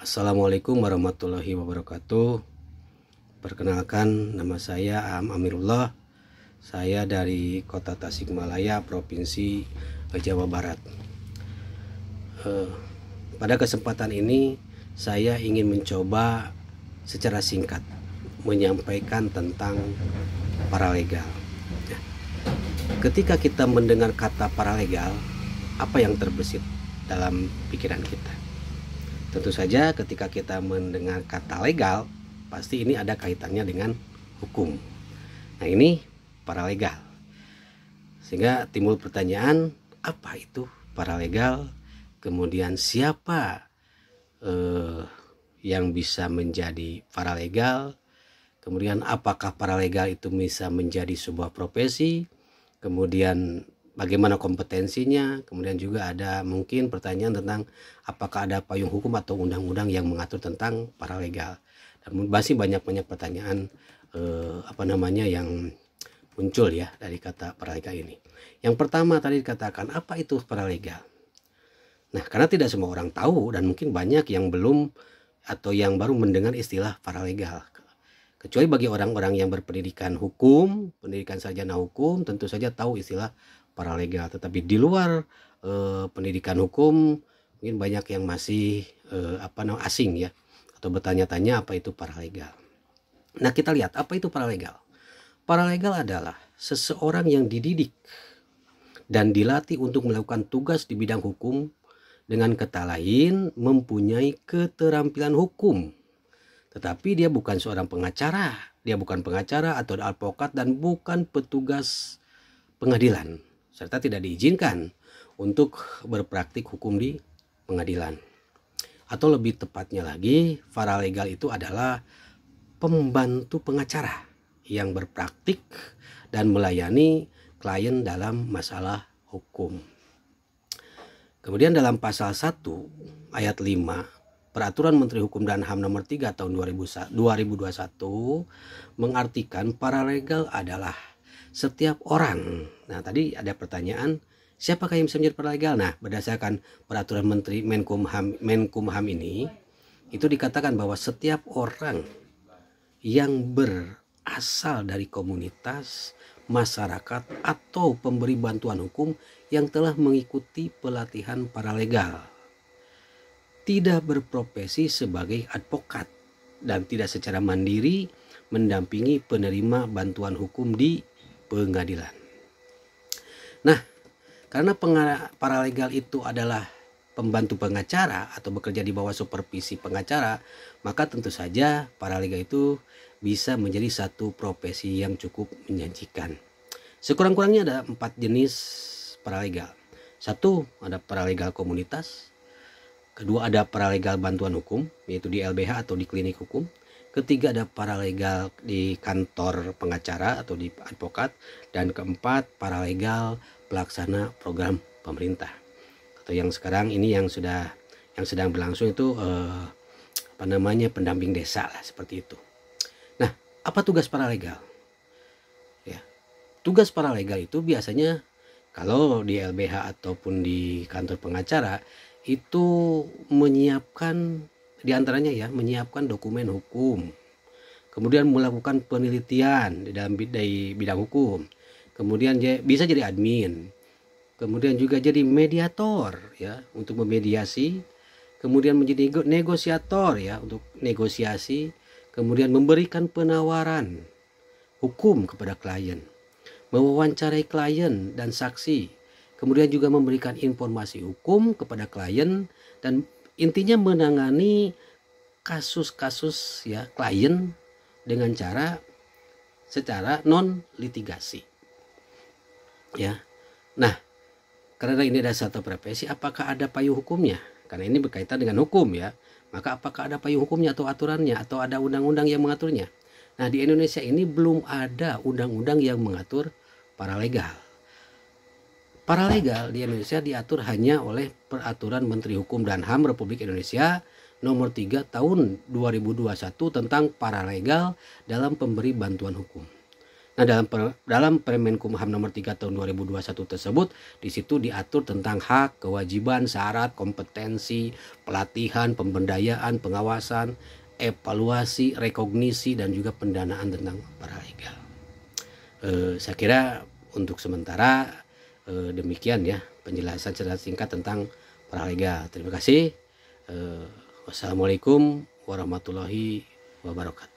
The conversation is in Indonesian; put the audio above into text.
Assalamualaikum warahmatullahi wabarakatuh. Perkenalkan, nama saya Aam Amirullah. Saya dari Kota Tasikmalaya, Provinsi Jawa Barat. Pada kesempatan ini saya ingin mencoba secara singkat menyampaikan tentang paralegal. Ketika kita mendengar kata paralegal, apa yang terbesit dalam pikiran kita? Tentu saja ketika kita mendengar kata legal, pasti ini ada kaitannya dengan hukum. Nah, ini paralegal. Sehingga timbul pertanyaan, apa itu paralegal? Kemudian siapa yang bisa menjadi paralegal? Kemudian apakah paralegal itu bisa menjadi sebuah profesi? Kemudian bagaimana kompetensinya? Kemudian juga ada mungkin pertanyaan tentang apakah ada payung hukum atau undang-undang yang mengatur tentang paralegal. Dan masih banyak pertanyaan yang muncul ya dari kata paralegal ini. Yang pertama tadi dikatakan, apa itu paralegal? Nah, karena tidak semua orang tahu dan mungkin banyak yang belum atau yang baru mendengar istilah paralegal. Kecuali bagi orang-orang yang berpendidikan hukum, pendidikan sarjana hukum, tentu saja tahu istilah paralegal. Tetapi di luar pendidikan hukum mungkin banyak yang masih asing ya, atau bertanya-tanya apa itu paralegal. Nah, kita lihat apa itu paralegal. Paralegal adalah seseorang yang dididik dan dilatih untuk melakukan tugas di bidang hukum, dengan kata lain mempunyai keterampilan hukum. Tetapi dia bukan seorang pengacara, dia bukan pengacara atau advokat dan bukan petugas pengadilan, serta tidak diizinkan untuk berpraktik hukum di pengadilan. Atau lebih tepatnya lagi, paralegal itu adalah pembantu pengacara yang berpraktik dan melayani klien dalam masalah hukum. Kemudian dalam pasal 1 ayat 5 Peraturan Menteri Hukum dan HAM nomor 3 tahun 2021 mengartikan paralegal adalah setiap orang. Nah, tadi ada pertanyaan, siapakah yang bisa menjadi paralegal? Nah, berdasarkan Peraturan Menteri Menkumham ini, itu dikatakan bahwa setiap orang yang berasal dari komunitas, masyarakat, atau pemberi bantuan hukum yang telah mengikuti pelatihan paralegal, tidak berprofesi sebagai advokat, dan tidak secara mandiri mendampingi penerima bantuan hukum di pengadilan. Nah, karena paralegal itu adalah pembantu pengacara atau bekerja di bawah supervisi pengacara, maka tentu saja paralegal itu bisa menjadi satu profesi yang cukup menjanjikan. Sekurang-kurangnya ada 4 jenis paralegal. 1, ada paralegal komunitas. Kedua, ada paralegal bantuan hukum, yaitu di LBH atau di klinik hukum. Ketiga, ada paralegal di kantor pengacara atau di advokat. Dan keempat, paralegal pelaksana program pemerintah. Atau yang sekarang ini yang sedang berlangsung itu pendamping desa lah, seperti itu. Nah, apa tugas paralegal? Ya, tugas paralegal itu biasanya kalau di LBH ataupun di kantor pengacara itu menyiapkan, diantaranya ya, menyiapkan dokumen hukum, kemudian melakukan penelitian di dalam bidang hukum, kemudian bisa jadi admin, kemudian juga jadi mediator ya untuk memediasi, kemudian menjadi negosiator ya untuk negosiasi, kemudian memberikan penawaran hukum kepada klien, mewawancarai klien dan saksi, kemudian juga memberikan informasi hukum kepada klien, dan intinya menangani kasus-kasus ya klien dengan secara non litigasi. Ya. Nah, karena ini ada satu profesi, apakah ada payung hukumnya? Karena ini berkaitan dengan hukum ya. Maka apakah ada payung hukumnya atau aturannya atau ada undang-undang yang mengaturnya? Nah, di Indonesia ini belum ada undang-undang yang mengatur paralegal. Paralegal di Indonesia diatur hanya oleh Peraturan Menteri Hukum dan HAM Republik Indonesia nomor 3 tahun 2021 tentang paralegal dalam pemberi bantuan hukum. Nah, dalam Permen Kumham nomor 3 tahun 2021 tersebut, di situ diatur tentang hak, kewajiban, syarat, kompetensi, pelatihan, pemberdayaan, pengawasan, evaluasi, rekognisi, dan juga pendanaan tentang paralegal. Saya kira untuk sementara demikian ya penjelasan secara singkat tentang paralegal. Terima kasih. Wassalamualaikum warahmatullahi wabarakatuh.